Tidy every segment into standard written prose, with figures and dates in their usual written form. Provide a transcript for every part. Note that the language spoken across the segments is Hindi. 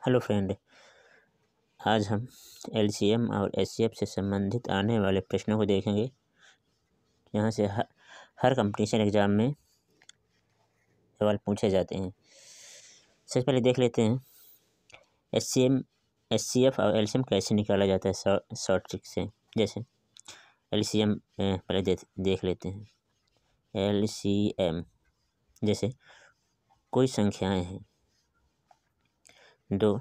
हेलो फ्रेंड, आज हम एलसीएम और एचसीएफ से संबंधित आने वाले प्रश्नों को देखेंगे। यहाँ से हर कंपटीशन एग्ज़ाम में सवाल पूछे जाते हैं। सबसे पहले देख लेते हैं एचसीएम, एचसीएफ और एलसीएम कैसे निकाला जाता है शॉर्ट ट्रिक से। जैसे एलसीएम पहले देख लेते हैं। एलसीएम जैसे कोई संख्याएं हैं 2,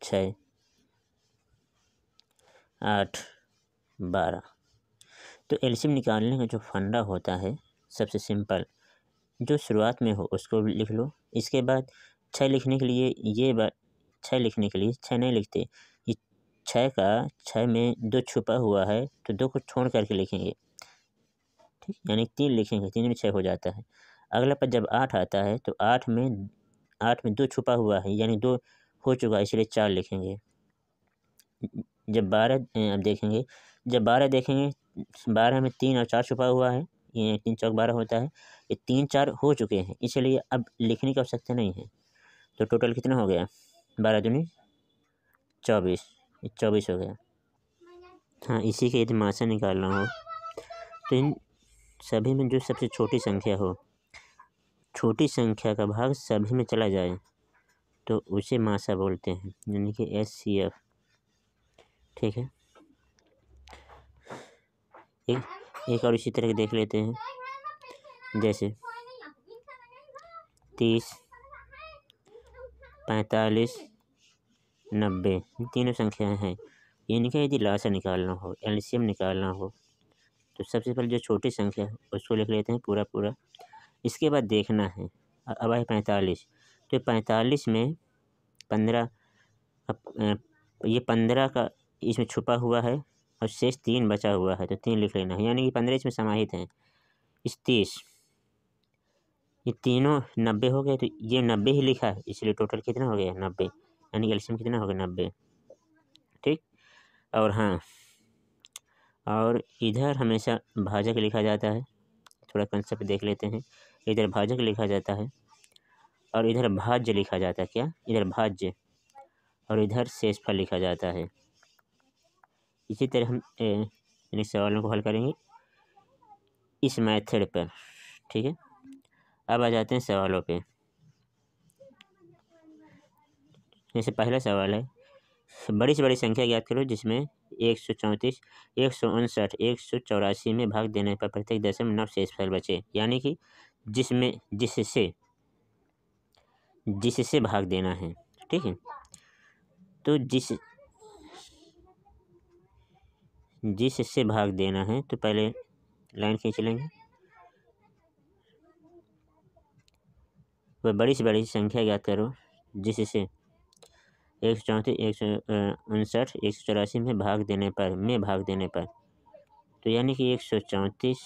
6, 8, 12। तो एलसीएम निकालने का जो फंडा होता है सबसे सिंपल, जो शुरुआत में हो उसको लिख लो। इसके बाद 6 लिखने के लिए 6 लिखने के लिए 6 नहीं लिखते, ये 6 में 2 छुपा हुआ है तो 2 को छोड़ करके लिखेंगे, ठीक, यानी 3 लिखेंगे, 3 में 6 हो जाता है। अगला पर जब 8 आता है तो 8 में 2 छुपा हुआ है, यानी 2 हो चुका है, इसलिए 4 लिखेंगे। जब 12 अब देखेंगे, जब 12 देखेंगे, 12 में 3 और 4 छुपा हुआ है, ये 3 चौक 12 होता है, ये 3 4 हो चुके हैं, इसलिए अब लिखने की आवश्यकता नहीं है। तो टोटल कितना हो गया? 12 दूनी 24, 24 हो गया। हाँ, इसी के यदि मासा निकालना हो तो इन सभी में जो सबसे छोटी संख्या हो, छोटी संख्या का भाग सभी में चला जाए तो उसे मासा बोलते हैं, यानी कि एचसीएफ। ठीक है, एक और इसी तरह के देख लेते हैं। जैसे 30, 45, 90 तीनों संख्याएं हैं। इनका यदि लासा निकालना हो, एलसीएम निकालना हो, तो सबसे पहले जो छोटी संख्या है उसको लिख लेते हैं पूरा। इसके बाद देखना है, अब है 45, तो 45 में 15, ये 15 का इसमें छुपा हुआ है और शेष 3 बचा हुआ है, तो 3 लिख लेना है, यानी कि 15 इसमें समाहित हैं। इस 30, ये तीनों 90 हो गए, तो ये 90 ही लिखा है, इसलिए टोटल कितना हो गया? 90, यानी कि एलसीएम कितना हो गया? 90। ठीक, और हाँ, और इधर हमेशा भाजक लिखा जाता है। थोड़ा कंसेप्ट देख लेते हैं। इधर भाजक लिखा जाता है और इधर भाज्य लिखा जाता है। क्या? इधर भाज्य और इधर शेषफल लिखा जाता है। इसी तरह हम इन सवालों को हल करेंगे इस मेथड पर। ठीक है, अब आ जाते हैं सवालों पे। जैसे पहला सवाल है, बड़ी से बड़ी संख्या ज्ञात करो जिसमें 134, 159, 184 में भाग देने पर प्रत्येक दशमलव नव शेषफल बचे, यानी कि जिससे भाग देना है। ठीक है, तो जिससे भाग देना है तो पहले लाइन खींच लेंगे। वह बड़ी से बड़ी संख्या ज्ञात करो जिससे 134, 159, 184 में भाग देने पर, तो यानी कि 134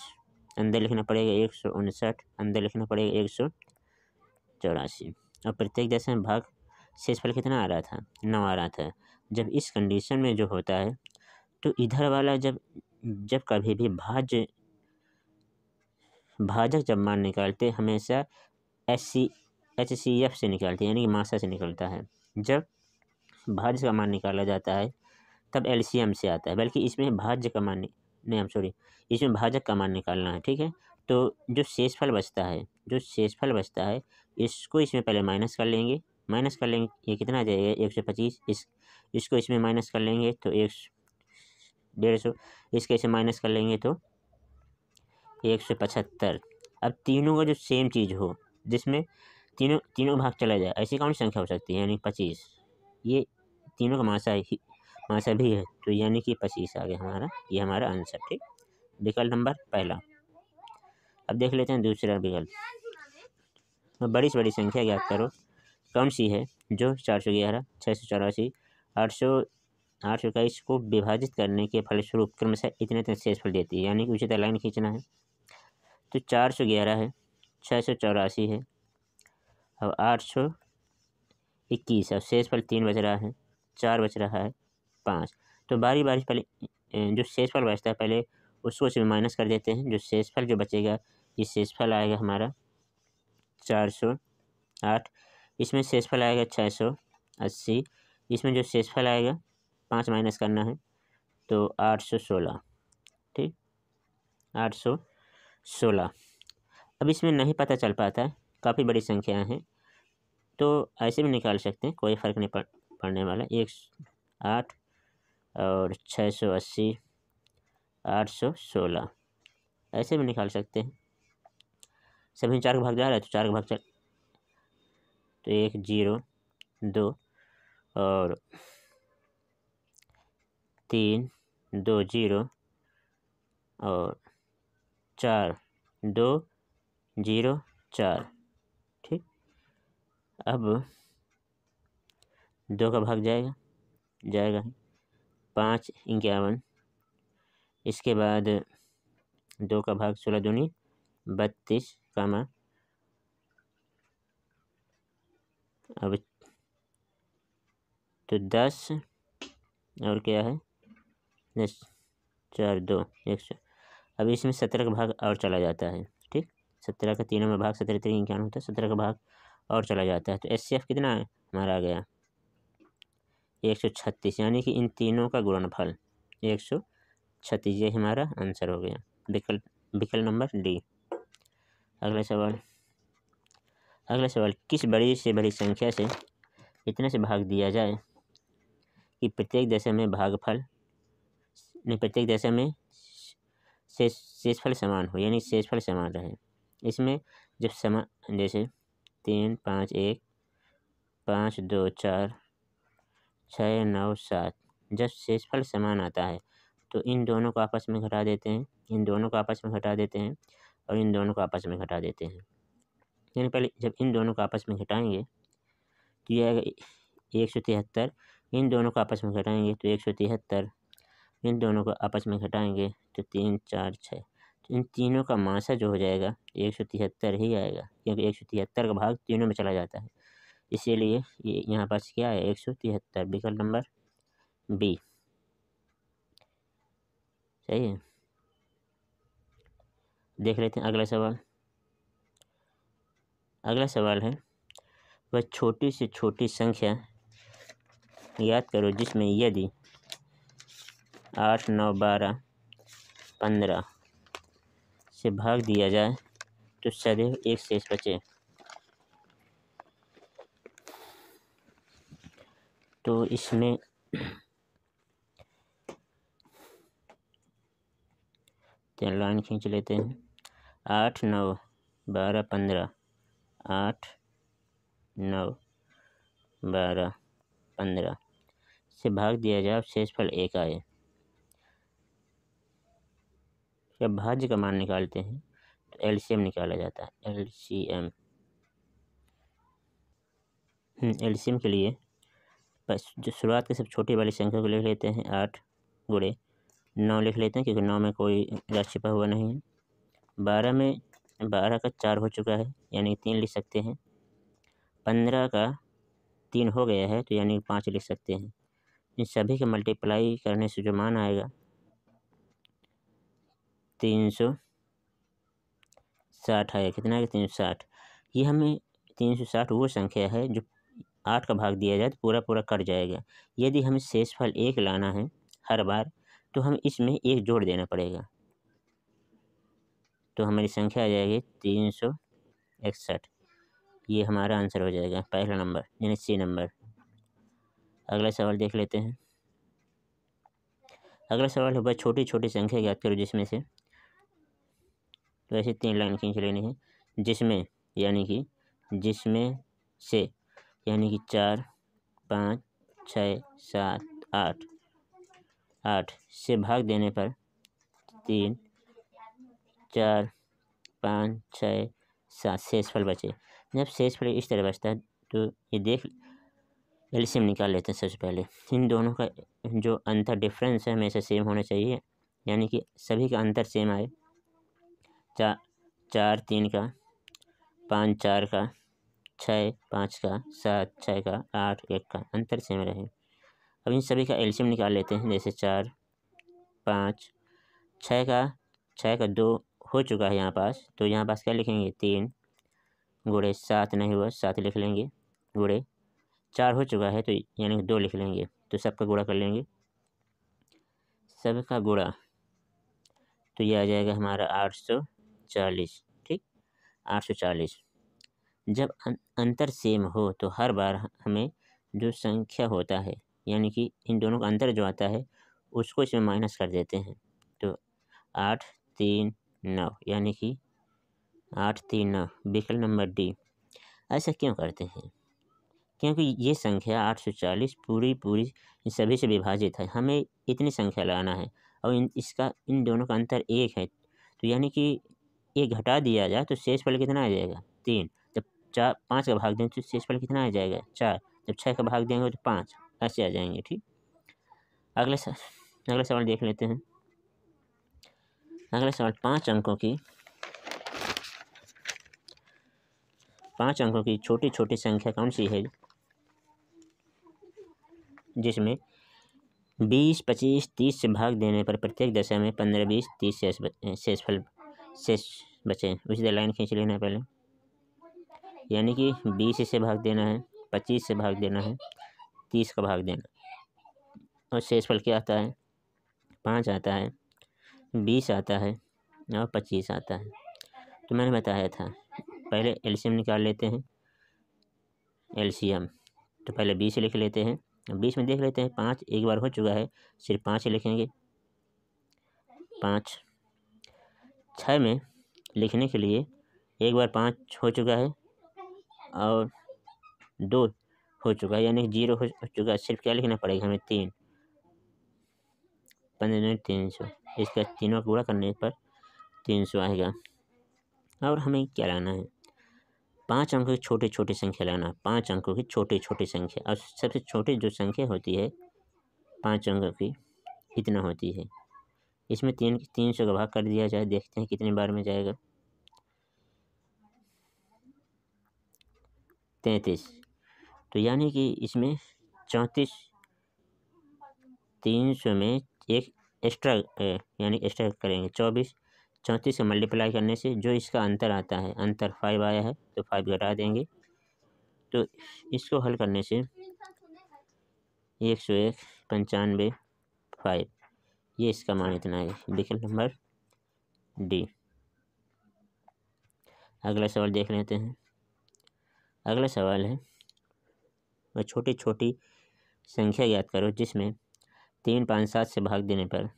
अंदर लिखना पड़ेगा, 159 अंदर लिखना पड़ेगा, 184, और प्रत्येक दशमलव भाग शेषफल कितना आ रहा था? 9 आ रहा था। जब इस कंडीशन में जो होता है तो इधर वाला जब कभी भी भाजक जब मान निकालते हमेशा एचसीएफ से निकालते हैं, यानी कि मासा से निकलता है। जब भाज्य का मान निकाला जाता है तब एलसीएम से आता है, बल्कि इसमें भाज्य का मान नहीं, इसमें भाजक का मान निकालना है। ठीक है, तो जो शेषफल बचता है इसको इसमें पहले माइनस कर लेंगे, ये कितना आ जाएगा? 125। इसको इसमें माइनस कर लेंगे तो 150, इसके इसे माइनस कर लेंगे तो 175। अब तीनों का जो सेम चीज़ हो, जिसमें तीनों भाग चला जाए, ऐसी कौन सी संख्या हो सकती है? यानी 25। ये तीनों का मासा भी है, तो यानी कि 25 आ गया हमारा, ये हमारा आंसर। ठीक, विकल्प नंबर पहला। अब देख लेते हैं दूसरा विकल्प। तो बड़ी से बड़ी संख्या ज्ञात करो कौन सी है जो 411, 684, 821 को विभाजित करने के फलस्वरूप क्रमशः इतने शेषफल देती है, यानी कि उसी तरह लाइन खींचना है। तो 411 है, 684 है और 821, और शेषफल 3 बच रहा है, 4 बच रहा है, 5। तो बारी बारी पहले जो शेषफल बचता है पहले उसको इसमें माइनस कर देते हैं। जो शेषफल जो बचेगा, ये शेषफल आएगा हमारा 408, इसमें शेषफल आएगा 600, 80, इसमें जो शेषफल आएगा 5 माइनस करना है तो 816, ठीक, 816। अब इसमें नहीं पता चल पाता है, काफ़ी बड़ी संख्याएं हैं, तो ऐसे भी निकाल सकते हैं, कोई फ़र्क नहीं पड़ने वाला। 108 और 680, 816, ऐसे भी निकाल सकते हैं। सभी 4 का भाग जा रहा है तो 4 का भाग चल, तो 1 0 2 और 3 2 0 और 4 2 0 4, ठीक। अब 2 का भाग जाएगा 5 51, इसके बाद 2 का भाग 16 दूनी 32, कामा अब तो 10 और क्या है 10 4 2 100। अब इसमें 17 का भाग और चला जाता है, ठीक। 17 का तीनों में भाग 17 3 51 होता है, 17 का भाग और चला जाता है, तो HCF कितना है हमारा आ गया 136, यानी कि इन तीनों का गुणनफल 136, ये हमारा आंसर हो गया, विकल्प नंबर डी। अगला सवाल, किस बड़ी से बड़ी संख्या से इतने से भाग दिया जाए कि प्रत्येक दशा में भागफल नहीं, प्रत्येक दशा में शेषफल समान हो, यानी शेषफल समान रहे। इसमें जब समान, जैसे 3 5 1 5 2 4 6 9 7, जब शेषफल समान आता है तो इन दोनों को आपस में घटा देते हैं, इन दोनों को आपस में घटा देते हैं और इन दोनों को आपस में घटा देते हैं। यानी पहले जब इन दोनों को आपस में घटाएंगे तो यह आएगा 173, इन दोनों को आपस में घटाएंगे तो 173, इन दोनों को आपस में घटाएंगे तो 3 4 6, तो इन तीनों का मासा जो हो जाएगा 173 ही आएगा, क्योंकि 173 का भाग तीनों में चला जाता है, इसीलिए ये यहाँ पास क्या है 173, विकल्प नंबर बी सही है। देख लेते हैं अगला सवाल है, वह छोटी से छोटी संख्या याद करो जिसमें यदि 8 9 12 15 से भाग दिया जाए तो सदैव एक शेष बचे। तो इसमें लाइन खींच लेते हैं, 8 9 12 15, 8 9 12 15 से भाग दिया जाए, शेषफल 1 आए। जब भाज्य का मान निकालते हैं तो LCM निकाला जाता है, LCM के लिए बस जो शुरुआत के सब छोटी वाली संख्या को लिख लेते हैं, 8 गुणे 9 लिख लेते हैं, क्योंकि 9 में कोई राशि छिपा हुआ नहीं है। 12 का 4 हो चुका है, यानी 3 लिख सकते हैं। 15 का 3 हो गया है, तो यानी 5 लिख सकते हैं। इन सभी के मल्टीप्लाई करने से जो मान आएगा 360 आएगा। कितना है 360। ये हमें 360 वो संख्या है जो 8 का भाग दिया जाए तो पूरा पूरा कट जाएगा। यदि हमें शेषफल 1 लाना है हर बार, तो हम इसमें 1 जोड़ देना पड़ेगा, तो हमारी संख्या आ जाएगी 361। ये हमारा आंसर हो जाएगा, पहला नंबर यानी C नंबर। अगला सवाल देख लेते हैं। अगला सवाल है, वह छोटी छोटी संख्या याद करो जिसमें से, तो ऐसे 3 लाइन खींच लेनी है, जिसमें से यानी कि 4 5 6 7 8 से भाग देने पर 3 4 5 6 7 शेषफल बचे। जब शेषफल इस तरह बचता है तो ये देख एलसीएम निकाल लेते हैं। सबसे पहले इन दोनों का जो अंतर डिफरेंस है हमेशा सेम होना चाहिए, यानी कि सभी का अंतर सेम आए। 4 3 का, 5 4 का, 6 5 का, 7 6 का, 8 1 का, अंतर सेम रहे। अब इन सभी का एलसीएम निकाल लेते हैं। जैसे 4 5 6 का 2 हो चुका है यहाँ पास, तो यहाँ पास क्या लिखेंगे 3 गुणे 7 नहीं हुआ 7 लिख लेंगे, गुणे 4 हो चुका है तो यानी 2 लिख लेंगे, तो सबका गुणा कर लेंगे, सबका गुणा, तो ये आ जाएगा हमारा 840। ठीक, 840। जब अंतर सेम हो तो हर बार हमें जो संख्या होता है, यानी कि इन दोनों का अंतर जो आता है उसको इसमें माइनस कर देते हैं। तो 8 3 9, यानी कि 8 3 9, विकल्प नंबर डी। ऐसा क्यों करते हैं? क्योंकि ये संख्या 840 पूरी सभी से विभाजित है, हमें इतनी संख्या लाना है और इन दोनों का अंतर 1 है, तो यानी कि ये घटा दिया जाए तो शेषफल कितना आ जाएगा? 3। जब 5 का भाग दें तो शेषफल कितना आ जाएगा? 4। जब 6 का भाग देंगे तो 5, ऐसे आ जाएंगे। ठीक, अगला सवाल देख लेते हैं। अगला सवाल 5 अंकों की छोटी छोटी संख्या कौन सी है जिसमें 20 25 30 से भाग देने पर प्रत्येक दशा में 15 20 30 शेष बचे? उसी तरह लाइन खींच लेना है पहले, यानी कि 20 से भाग देना है, 25 से भाग देना है, 30 का भाग देना, और शेषफल क्या आता है? 5 आता है, 20 आता है और 25 आता है। तो मैंने बताया था पहले एलसीएम निकाल लेते हैं। एलसीएम तो पहले 20 लिख लेते हैं, 20 में देख लेते हैं 5 एक बार हो चुका है, सिर्फ 5 ही लिखेंगे। 5 6 में लिखने के लिए एक बार 5 हो चुका है और 2 हो चुका है, यानी 0 हो चुका है, सिर्फ क्या लिखना पड़ेगा हमें? 3। 15 300, इसका तीनों पूरा करने पर 300 आएगा। और हमें क्या लाना है? 5 अंकों की छोटी छोटी संख्या लाना, 5 अंकों की छोटी छोटी संख्या, और सबसे छोटी जो संख्या होती है 5 अंकों की इतना होती है। इसमें 300 का भाग कर दिया जाए, देखते हैं कितनी बार में जाएगा। 33, तो यानी कि इसमें 34, 300 में एक एक्स्ट्रा यानी एक्स्ट्रा करेंगे 24, 34 से मल्टीप्लाई करने से जो इसका अंतर आता है, अंतर 5 आया है तो 5 घटा देंगे, तो इसको हल करने से 101 95 5, ये इसका मान इतना है, विकल्प नंबर डी। अगला सवाल देख लेते हैं। अगला सवाल है, वह छोटी छोटी संख्या याद करो जिसमें 3 5 7 से भाग देने पर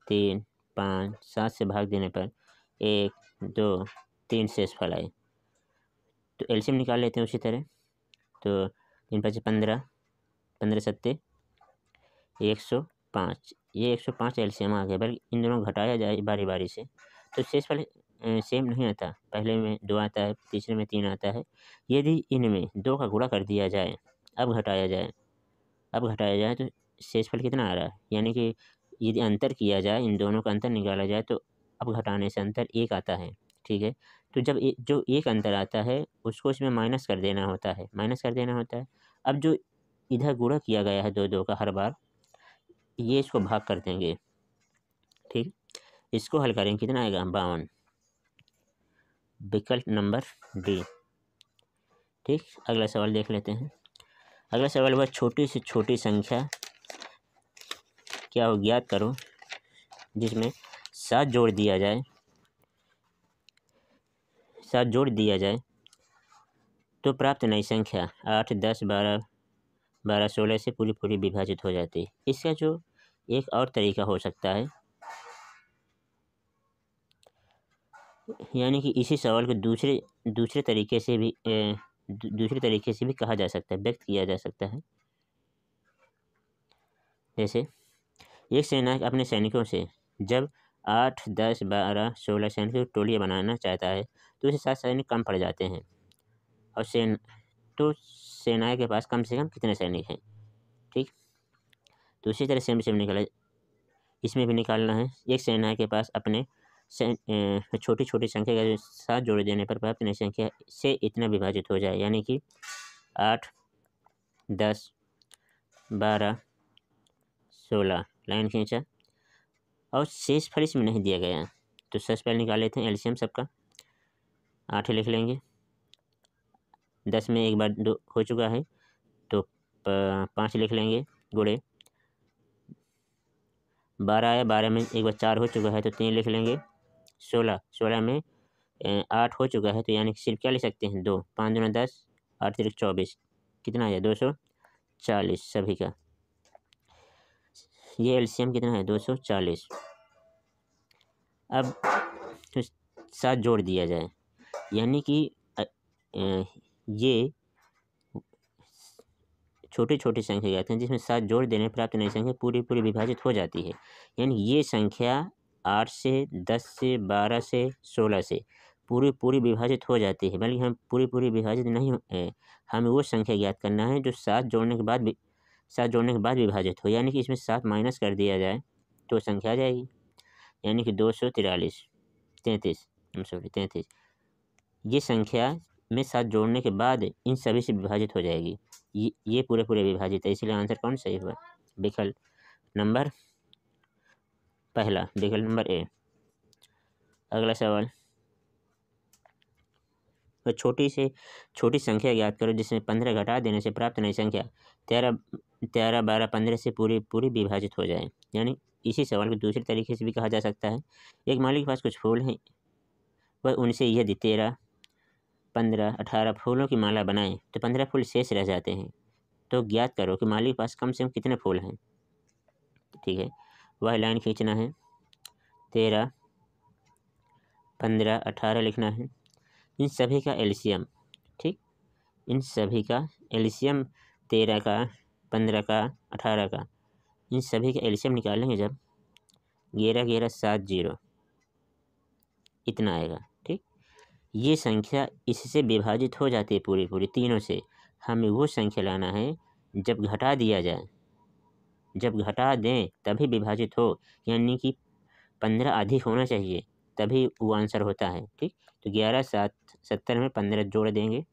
3 5 7 से भाग देने पर 1 2 3 शेषफल आए। तो एलसीएम निकाल लेते हैं उसी तरह। तो 3 5 15, 15 सत्ते 105, ये 105 एलसीएम आ गया। बल्कि इन दोनों घटाया जाए बारी बारी से तो शेषफल सेम नहीं आता, पहले में 2 आता है, तीसरे में 3 आता है। यदि इनमें 2 का गुणा कर दिया जाए, अब घटाया जाए तो शेषफल कितना आ रहा है? यानी कि यदि अंतर किया जाए, इन दोनों का अंतर निकाला जाए तो अब घटाने से अंतर 1 आता है। ठीक है, तो जब जो 1 अंतर आता है उसको इसमें माइनस कर देना होता है। अब जो इधर गुणा किया गया है 2 2 का हर बार, ये इसको भाग कर देंगे। ठीक, इसको हल करेंगे, कितना आएगा? 52, विकल्प नंबर डी। ठीक, अगला सवाल देख लेते हैं। अगला सवाल वह छोटी से छोटी संख्या क्या हो, ज्ञात करो जिसमें 7 जोड़ दिया जाए तो प्राप्त नई संख्या 8 10 12 12 16 से पूरी विभाजित हो जाती है। इसका जो एक और तरीका हो सकता है, यानी कि इसी सवाल को दूसरे तरीके से भी कहा जा सकता है, व्यक्त किया जा सकता है। जैसे एक सैनिक अपने सैनिकों से जब 8 10 12 16 सैनिकों की टोलियाँ बनाना चाहता है तो उसे 7 सैनिक कम पड़ जाते हैं, और सेना के पास कम से कम कितने सैनिक हैं? ठीक, तो उसी तरह सेम निकाला, इसमें भी निकालना है। एक सेना के पास अपने छोटी छोटी संख्या का 7 जोड़ देने पर प्राप्त नई संख्या से इतना विभाजित हो जाए, यानी कि 8 10 12 16, लाइन खींचा, और शेषफल इसमें नहीं दिया गया है तो सबसे पहले निकाल लेते हैं एलसीएम सबका। 8 लिख लेंगे, 10 में एक बार 2 हो चुका है तो 5 लिख लेंगे गुणे 12 आया, 12 में एक बार 4 हो चुका है तो 3 लिख लेंगे। 16 में 8 हो चुका है तो यानी कि सिर्फ क्या लिख सकते हैं 2। 5 दूना 10, 8 तिरिक 24, कितना आया 240 सभी का। ये एलसीएम कितना है 240। अब तो साथ जोड़ दिया जाए, यानी कि ये छोटी छोटी संख्या कहते हैं जिसमें 7 जोड़ देने प्राप्त नई संख्या पूरी पूरी विभाजित हो जाती है। यानी ये संख्या 8 से 10 से 12 से 16 से पूरी पूरी विभाजित हो जाती है, बल्कि हम पूरी पूरी विभाजित नहीं हमें वो संख्या ज्ञात करना है जो 7 जोड़ने के बाद विभाजित हो। यानी कि इसमें 7 माइनस कर दिया जाए तो संख्या आ जाएगी, यानी कि 33 ये संख्या में 7 जोड़ने के बाद इन सभी से विभाजित हो जाएगी। ये पूरे पूरे विभाजित है, इसलिए आंसर कौन सही हुआ? विकल्प नंबर पहला, विकल्प नंबर ए। अगला सवाल, तो छोटी संख्या ज्ञात करो जिसमें 15 घटा देने से प्राप्त नई संख्या 13, 12, 15 से पूरी पूरी विभाजित हो जाए। यानी इसी सवाल को दूसरे तरीके से भी कहा जा सकता है। एक माली के पास कुछ फूल हैं, वह उनसे यदि 13, 15, 18 फूलों की माला बनाएं तो 15 फूल शेष रह जाते हैं। तो ज्ञात करो कि माली के पास कम से कम कितने फूल हैं। ठीक है, वह लाइन खींचना है, 13, 15, 18 लिखना है। इन सभी का एलसीएम, ठीक, इन सभी का एलसीएम 13 का, 15 का, 18 का, इन सभी का एलसीएम निकालेंगे जब 11 11 7 0 इतना आएगा। ठीक, ये संख्या इससे विभाजित हो जाती है पूरी पूरी तीनों से। हमें वो संख्या लाना है जब घटा दिया जाए, जब घटा दें तभी विभाजित हो, यानी कि 15 अधिक होना चाहिए तभी वो आंसर होता है। ठीक, तो 11 7 70 में 15 जोड़ देंगे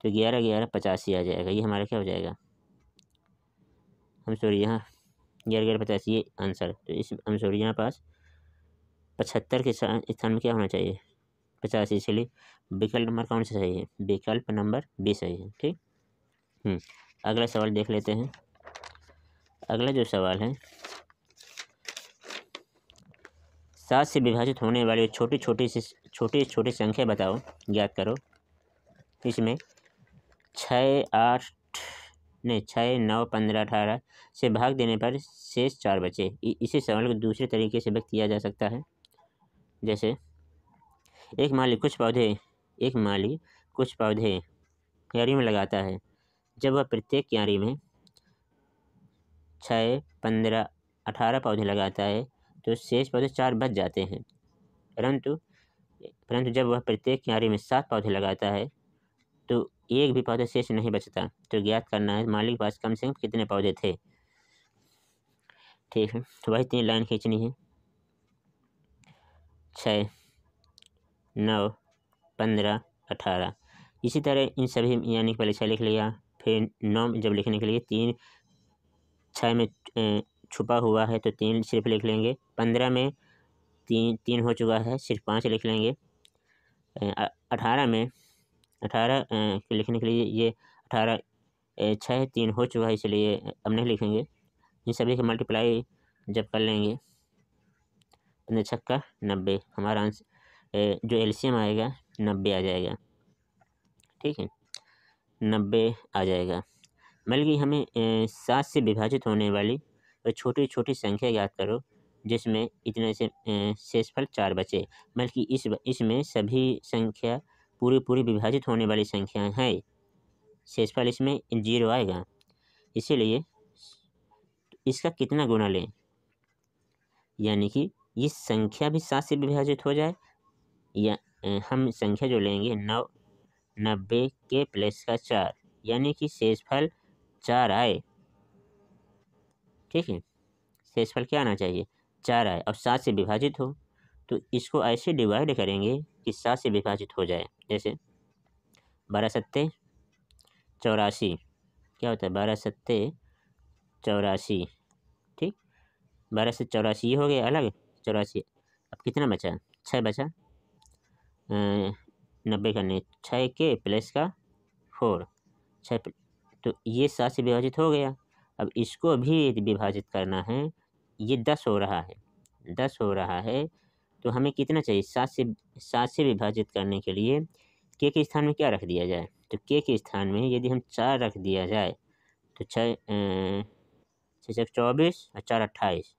तो 11 11 85 आ जाएगा। ये हमारा क्या हो जाएगा, हम सॉरी यहाँ 11 11 85 ये आंसर। तो इस हम सॉरी यहाँ पास 75 के स्थान में क्या होना चाहिए 85, इसलिए विकल्प नंबर कौन सा सही है? विकल्प नंबर बी सही है। ठीक, अगला सवाल देख लेते हैं। अगला जो सवाल है, 7 से विभाजित होने वाली छोटी छोटी संख्या बताओ, ज्ञात करो। इसमें 6 6 9 15 18 से भाग देने पर शेष 4 बचे। इसी सवाल को दूसरे तरीके से व्यक्त किया जा सकता है। जैसे एक माली कुछ पौधे क्यारी में लगाता है। जब वह प्रत्येक क्यारी में 6 15 18 पौधे लगाता है तो शेष पौधे 4 बच जाते हैं, परंतु जब वह प्रत्येक क्यारी में 7 पौधे लगाता है तो एक भी पौधा शेष नहीं बचता। तो ज्ञात करना है माली के पास कम से कम कितने पौधे थे। ठीक है, तो वही 3 लाइन खींचनी है, 6 9 15 18। इसी तरह इन सभी, यानी पहले 6 लिख लिया, फिर 9 जब लिखने के लिए 3 6 में छुपा हुआ है तो 3 सिर्फ लिख लेंगे। 15 में 3 हो चुका है, सिर्फ 5 लिख लेंगे। 18 में 18 लिखने के लिए ये 18 6 3 हो चुका है, इसलिए अब नहीं लिखेंगे। इन सभी का मल्टीप्लाई जब कर लेंगे 15 छक्का 90, हमारा आंसर जो एलसीएम आएगा 90 आ जाएगा। ठीक है, 90 आ जाएगा। बल्कि हमें 7 से विभाजित होने वाली छोटी छोटी संख्या याद करो जिसमें इतने से शेषफल 4 बचे। बल्कि इसमें सभी संख्या पूरी पूरी विभाजित होने वाली संख्याएं हैं, शेषफल इसमें 0 आएगा। इसीलिए इसका कितना गुना लें, यानी कि ये संख्या भी 7 से विभाजित हो जाए, या हम संख्या जो लेंगे 90 के प्लस का 4, यानी कि शेषफल 4 आए। ठीक है, शेषफल क्या आना चाहिए 4 आए और 7 से विभाजित हो, तो इसको ऐसे डिवाइड करेंगे कि 7 से विभाजित हो जाए। जैसे 12 सत्ते 84, क्या होता है 12 सत्ते 84। ठीक, 12 से 84 ये हो गया अलग 84। अब कितना बचा 6 बचा, 90 करने 6 के प्लस का 4 6 तो ये 7 से विभाजित हो गया। अब इसको भी यदि विभाजित करना है, ये 10 हो रहा है, 10 हो रहा है, तो हमें कितना चाहिए? 7 से विभाजित करने के लिए के स्थान में क्या रख दिया जाए? तो के स्थान में यदि हम 4 रख दिया जाए तो 6 6 24 और 4 28,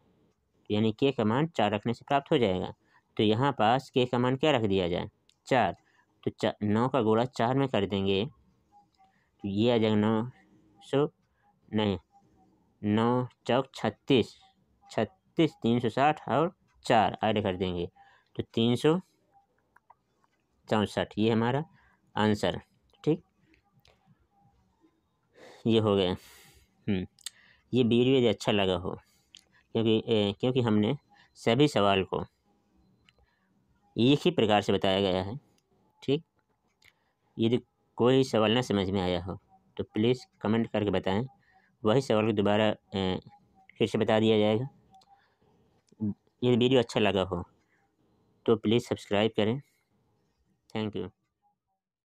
यानी के का मान 4 रखने से प्राप्त हो जाएगा। तो यहाँ पास के का मान क्या रख दिया जाए? 4। तो 9 का गुणा 4 में कर देंगे तो ये आ जाएगा 900 नहीं 9 चौक 36 36 360 और 4 ऐड कर देंगे तो 364, ये हमारा आंसर। ठीक, ये हो गया। ये वीडियो यदि अच्छा लगा हो, क्योंकि हमने सभी सवाल को एक ही प्रकार से बताया गया है। ठीक, यदि कोई सवाल ना समझ में आया हो तो प्लीज़ कमेंट करके बताएं, वही सवाल को दोबारा फिर से बता दिया जाएगा। यदि वीडियो अच्छा लगा हो तो प्लीज़ सब्सक्राइब करें। Thank you.